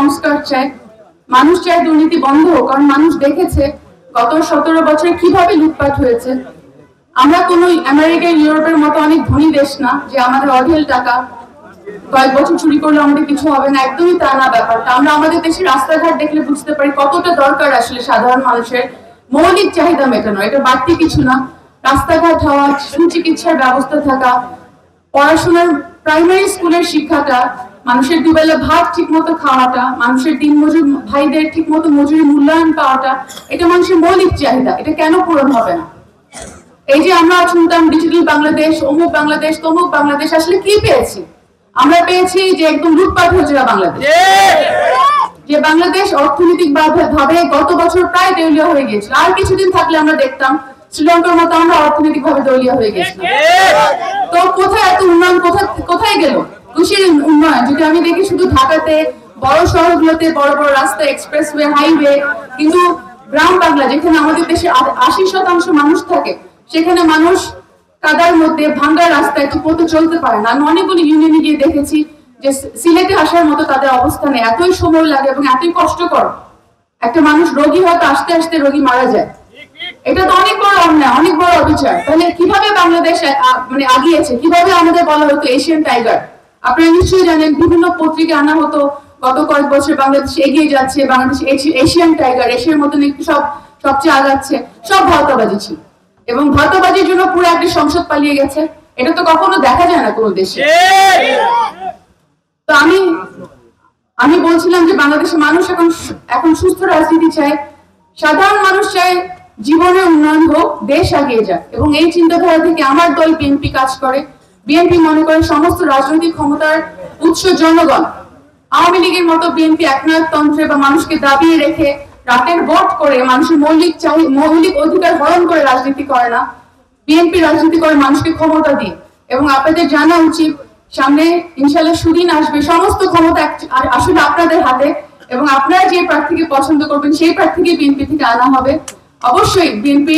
সংস্কার চায়, মানুষ চায় দুর্নীতি বন্ধ হোক, কারণ মানুষ দেখেছে গত 17 বছরে কিভাবে লুটপাট হয়েছে। আমরা কোনো আমেরিকা ইউরোপের মতো অনেক ধনী দেশ না যে আমাদের অঢেল টাকা কয়েক বছর চুরি করলে আমাদের কিছু হবে না, একদমই তা না ব্যাপারটা। আমরা আমাদের দেশের রাস্তাঘাট দেখলে বুঝতে পারি কতটা দরকার আসলে সাধারণ মানুষের মৌলিক চাহিদা মেটানো, এটা বাড়তি কিছু না। রাস্তাঘাট হওয়া, সুচিকিৎসার ব্যবস্থা থাকা, পড়াশোনার প্রাইমারি স্কুলের শিক্ষাটা, মানুষের দুবেলা ভাত ঠিক মতো খাওয়াটা, মানুষের দিনমজুর ভাইদের ঠিক মতো মজুরি মূল্যায়ন পাওয়াটা, এটা মানুষের মৌলিক চাহিদা। এটা কেন পূরণ হবে না? এই যে আমরা শুনতাম ডিজিটাল বাংলাদেশ, অমুক বাংলাদেশ, তমুক বাংলাদেশ, আসলে কি পেয়েছি? আমরা পেয়েছি যে একদম লুটপাট হয়েছে বাংলাদেশ, যে বাংলাদেশ অর্থনৈতিক ভাবে গত বছর প্রায় দেউলিয়া হয়ে গিয়েছিল। আর কিছুদিন থাকলে আমরা দেখতাম শ্রীলঙ্কার মতো আমরা অর্থনৈতিক ভাবে দেউলিয়া হয়ে গেছিলাম। তো কোথায় এত উন্নয়ন, কোথায় গেল কৃষির উন্নয়ন? যদি আমি দেখি শুধু ঢাকাতে বড় শহরগুলোতে বড় বড় রাস্তা, এক্সপ্রেসওয়ে, হাইওয়ে, কিন্তু গ্রাম বাংলা যেখানে আমাদের দেশে 80% মানুষ থাকে, সেখানে মানুষ কাদার মধ্যে ভাঙ্গা রাস্তায় ঠিক মতো চলতে পারে না। আমি অনেকগুলো ইউনিয়নে গিয়ে দেখেছি যে সিলেটে আসার মতো তাদের অবস্থানে এতই সময় লাগে এবং এতই কষ্টকর। একটা মানুষ রোগী হয়তো আসতে আসতে রোগী মারা যায়। এটা তো অনেক বড় অন্যায়, অনেক বড় অবিচার। তাহলে কিভাবে বাংলাদেশ মানে আগিয়েছে? কিভাবে আমাদের বলা হতো এশিয়ান টাইগার? আপনারা নিশ্চয়ই জানেন, বিভিন্ন পত্রিকা আনা হতো গত কয়েক বছর বাংলাদেশ এগিয়ে যাচ্ছে, বাংলাদেশ এশিয়ান টাইগার, এশিয়ার মতন একটু সবচেয়ে আগাচ্ছে। সব ভাওতাবাজি ছিল এবং ভাওতাবাজির জন্য পুরো একটা সংসদ পালিয়ে গেছে। এটা তো কখনো দেখা যায় না কোনো দেশে। তো আমি বলছিলাম যে বাংলাদেশের মানুষ এখন সুস্থ রাজনীতি চায়, সাধারণ মানুষ চায় জীবনের উন্নয়ন হোক, দেশ আগিয়ে যাক। এবং এই চিন্তাধারা থেকে আমার দল বিএনপি কাজ করে। বিএনপি মনে করে সমস্ত রাজনৈতিক ক্ষমতার উৎস জনগণ। আওয়ামী লীগের মতো বিএনপি একনায়কতন্ত্রে বা মানুষকে দাবিয়ে রেখে রাতের ভোট করে মানুষের মৌলিক অধিকার হরণ করে রাজনীতি করে না। বিএনপি রাজনীতি করে মানুষকে ক্ষমতা দিয়ে। এবং আপনাদের জানা উচিত, সামনে ইনশাল্লাহ সুদিন আসবে, সমস্ত ক্ষমতা আসলে আপনাদের হাতে, এবং আপনারা যে প্রার্থীকে পছন্দ করবেন সেই প্রার্থীকে বিএনপি থেকে আনা হবে। অবশ্যই বিএনপি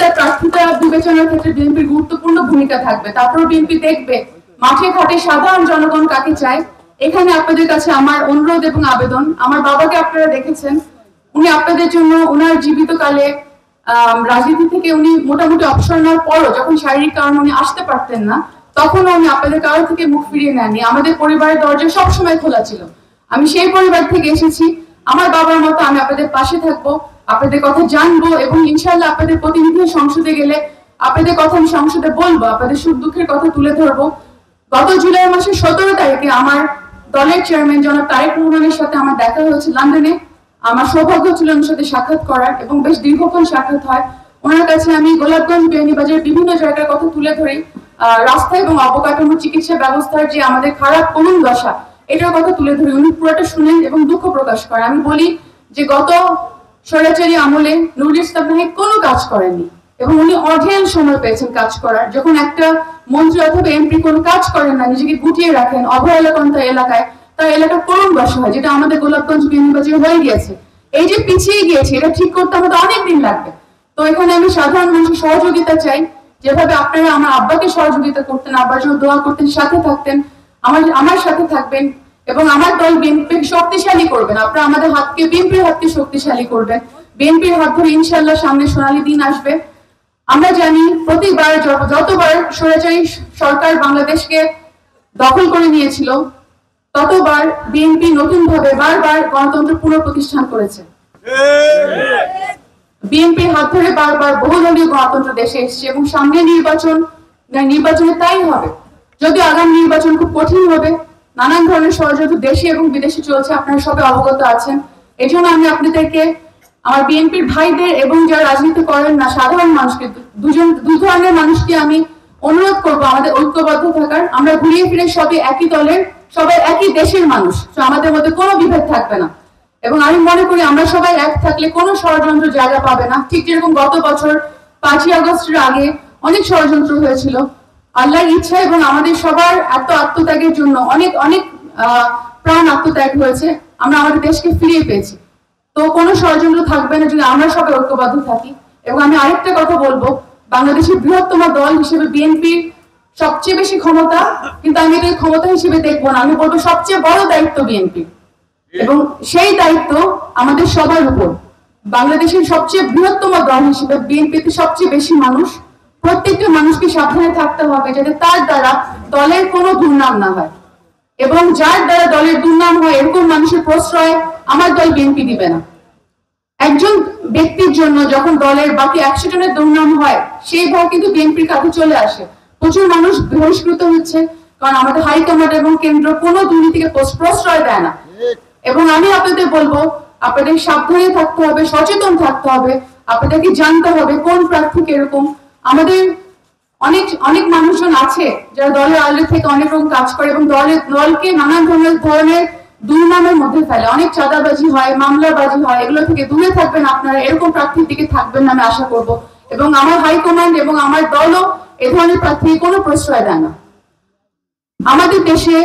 তার প্রার্থীতা বিবেচনার ক্ষেত্রে বিএনপির গুরুত্বপূর্ণ ভূমিকা থাকবে। তারপর বিএনপি দেখবে মাঠে ঘাটে সাধারণ জনগণ কাকে চায়। এখানে আপনাদের কাছে আমার অনুরোধ এবং আবেদন, আমার বাবাকে আপনারা দেখেছেন, উনি আপনাদের জন্য ওনার জীবিতকালে রাজনীতি থেকে উনি মোটামুটি অবসর নেওয়ার পরও যখন শারীরিক কারণে উনি আসতে পারতেন না, তখনও উনি আপনাদের কারো থেকে মুখ ফিরিয়ে নেননি। আমাদের পরিবারের দরজা সবসময় খোলা ছিল। আমি সেই পরিবার থেকে এসেছি। আমার বাবার মতো আমি আপনাদের পাশে থাকবো, আপনাদের কথা জানবো, এবং ইনশাআল্লাহ আপনাদের প্রতিনিধি সংসদে গেলে আপনাদের কথা আমি সংসদে বলবো, আপনাদের সুখ দুঃখের কথা তুলে ধরবো। গত জুলাই মাসের 17 তারিখে আমার দলের চেয়ারম্যান জনাব তারেক রহমানের সাথে আমার দেখা হয়েছে লন্ডনে। আমার সৌভাগ্য ছিল ওনার সাথে সাক্ষাৎ করার, এবং বেশ দীর্ঘক্ষণ সাক্ষাৎ হয়। ওনার কাছে আমি গোলাপগঞ্জ, বিয়ানীবাজারের বিভিন্ন জায়গার কথা তুলে ধরি, রাস্তা এবং অবকাঠামো, চিকিৎসা ব্যবস্থার যে আমাদের খারাপ করুণ দশা, এটার কথা তুলে ধরি। উনি পুরোটা শুনেন এবং দুঃখ প্রকাশ করেন। আমি বলি যে গত স্বৈরাচারী আমলে নুরুল ইসলাম নাহিদ কোনো কাজ করেননি, এবং উনি অঢেল সময় পেয়েছেন কাজ করার। যখন একটা মন্ত্রী অথবা এমপি কোনো কাজ করেন না, নিজেকে গুটিয়ে রাখেন অবহেলাকান্ত এলাকায়, তার এলাকা করুণ দশা হয়, যেটা আমাদের গোলাপগঞ্জ, বিয়ানীবাজার হয়ে গিয়েছে। এই যে পিছিয়ে গিয়েছে, এটা ঠিক করতে আমাদের অনেক দিন লাগবে। তো এখানে আমি সাধারণ মানুষের সহযোগিতা চাই। যেভাবে আপনারা আমার আব্বাকে সহযোগিতা করতেন, আব্বার জন্য দোয়া করতেন, সাথে থাকতেন, আমার সাথে থাকবেন, এবং আমার দল বিএনপি শক্তিশালী করবেন। আপনারা আমাদের হাতকে, বিএনপির হাতকে শক্তিশালী করবেন। বিএনপির হাত ধরে ইনশাআল্লাহ সামনে সোনালী দিন আসবে। আমরা জানি প্রতিবার যতবার স্বৈরাচারী সরকার বাংলাদেশকে দখল করে নিয়েছিল, ততবার বিএনপি নতুন ভাবে বারবার গণতন্ত্র পুনঃপ্রতিষ্ঠান করেছে। বিএনপির হাত ধরে বারবার বহুদলীয় গণতন্ত্র দেশে এসেছে, এবং সামনে নির্বাচনে তাই হবে। যদিও আগামী নির্বাচন খুব কঠিন হবে, নানান ধরনের ষড়যন্ত্র দেশে এবং বিদেশে চলছে, আপনারা সবাই অবগত আছেন। এই জন্য আমি আপনাদেরকে, আমার বিএনপির ভাইদের এবং যারা রাজনীতি করেন না সাধারণ মানুষকে, দুই ধরনের মানুষকে আমি অনুরোধ করবো আমাদের ঐক্যবদ্ধ থাকার। আমরা ঘুরিয়ে ফিরে সবাই একই দলের, সবাই একই দেশের মানুষ, তো আমাদের মধ্যে কোনো বিভেদ থাকবে না। এবং আমি মনে করি আমরা সবাই এক থাকলে কোনো ষড়যন্ত্র জায়গা পাবে না। ঠিক যেরকম গত বছর 5ই আগস্টের আগে অনেক ষড়যন্ত্র হয়েছিল, আল্লাহর ইচ্ছা এবং আমাদের সবার এত আত্মত্যাগের জন্য অনেক প্রাণ আত্মত্যাগ হয়েছে, আমরা আমাদের দেশকে ফিরিয়ে পেয়েছি। তো কোনো ষড়যন্ত্র থাকবে না যদি আমরা সবাই ঐক্যবদ্ধ থাকি। এবং আমি আরেকটা কথা বলবো, বাংলাদেশের বৃহত্তম দল হিসেবে বিএনপির সবচেয়ে বেশি ক্ষমতা, কিন্তু আমি এটা ক্ষমতা হিসেবে দেখবো না, আমি বলবো সবচেয়ে বড় দায়িত্ব বিএনপি, এবং সেই দায়িত্ব আমাদের সবার উপর। বাংলাদেশের সবচেয়ে বৃহত্তম দল হিসেবে বিএনপিতে সবচেয়ে বেশি মানুষ, প্রত্যেকটা মানুষকে সাবধানে থাকতে হবে যাতে তার দ্বারা দলের কোনো দুর্নাম না হয়, এবং যার দ্বারা দলের দুর্নাম হয় এরকম মানুষের প্রশ্রয় আমার দল বিএনপি দিবে না। একজন ব্যক্তির জন্য যখন দলের বাকি 100 জনের দুর্নাম হয়, সেই ভয় কিন্তু বিএনপির কাছে চলে আসে। প্রচুর মানুষ বহিষ্কৃত হচ্ছে, কারণ আমাদের হাইকমান্ড এবং কেন্দ্র কোনো দুর্নীতিকে প্রশ্রয় দেয় না। এবং আমি আপনাদের বলবো, আপনাদের সাবধানে থাকতে হবে, সচেতন থাকতে হবে, আপনাদেরকে জানতে হবে কোন প্রার্থী কিরকম। আমাদের অনেক অনেক মানুষজন আছে যারা দলের আড়ালে থেকে অনেক রকম কাজ করে এবং দলকে নানা ধরনের দুর্নামের মধ্যে ফেলে। অনেক চাঁদাবাজি হয়, মামলাবাজি হয়, এগুলো থেকে দূরে থাকবেন আপনারা, এরকম প্রার্থীর দিকে থাকবেন না আমি আশা করব। এবং আমার হাইকমান্ড এবং আমার দলও এ ধরনের প্রার্থীকে কোনো প্রশ্রয় দেয় না। আমাদের দেশে